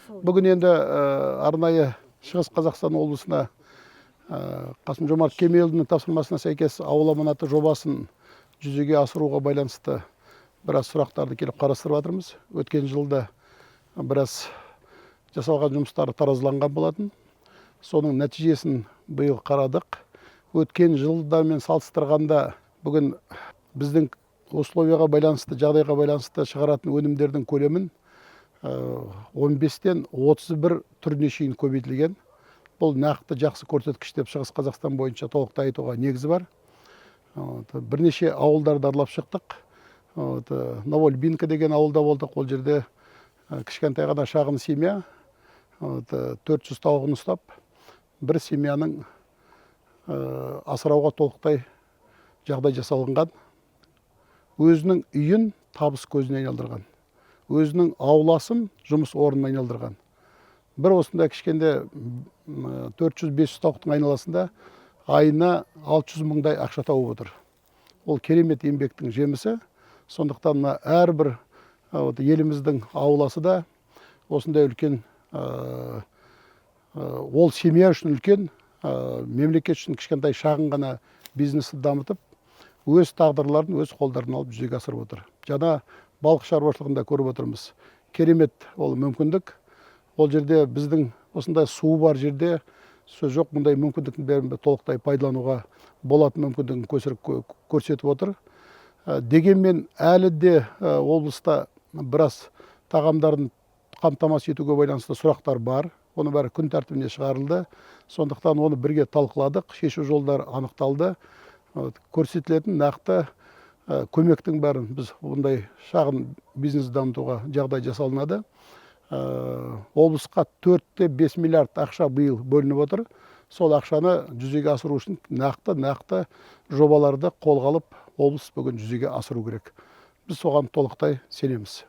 Бүгін енді арнайы Шығыс Қазақстан облысына Қасым-Жомарт Кемелұлының тапсырмасына сәйкес ауыл аманаты жобасын жүзеге асыруға байланысты біраз сұрақтарды келіп қарастырып жатырмыз. Өткен жылда біраз жасалған жұмыстары таразыланған болатын. Соның нәтижесін биыл қарадық. Өткен жылдармен салыстырғанда бүгін біздің условияға байланысты, жағдайға байланысты шығаратын өнімдердің көлемін 15-тен 31 түріне шейін көбейтілген. Бұл нақты жақсы көрсеткіш деп Шығыс Қазақстан бойынша толықтай айтуға негізі бар. Бірнеше ауылдарды аралап шықтық. Новолбинка деген ауылда болдық. Ол жерде кішкентай ғана шағын семья 400 тауығын ұстап, бір семьяның асырауға толықтай жағдай жасалынған. Өзінің үйін табыс көзіне айналдырған. Өзінің ауласын жұмыс орнына айналдырған. Бір осында кішкенде 400-500 тауықтың айналасында айына 600 мыңдай ақша тауып отыр. Ол керемет еңбектің жемісі. Сондықтан әрбір еліміздің ауласы да осындай үлкен, ол семья үшін үлкен, мемлекет үшін кішкентай шағын ғана бизнесті дамытып, өз тағдырларын өз қолдарына алып жүзеге асырып отыр. Жаңа балық шаруашылығында көріп отырмыз. Керемет ол мүмкіндік. Ол жерде біздің осындай су бар жерде сөз жоқ, мұндай мүмкіндіктің бәрін толықтай пайдалануға болатын мүмкіндігін көрсетіп отыр. Дегенмен әлі де облыста біраз тағамдарын қамтамасыз етуге байланысты сұрақтар бар. Оны бәрі күн тәртібіне шығарылды. Сондықтан оны бірге талқыладық, шешу жолдары анықталды. Көрсетілетін нақты көмектің бәрін біз бұндай шағын бизнес дамытуға жағдай жасалынады. Облысқа 4-5 миллиард ақша биыл бөлініп отыр. Сол ақшаны жүзеге асыру үшін нақты жобаларды қолға алып, облыс бүгін жүзеге асыру керек. Біз соған толықтай сенеміз.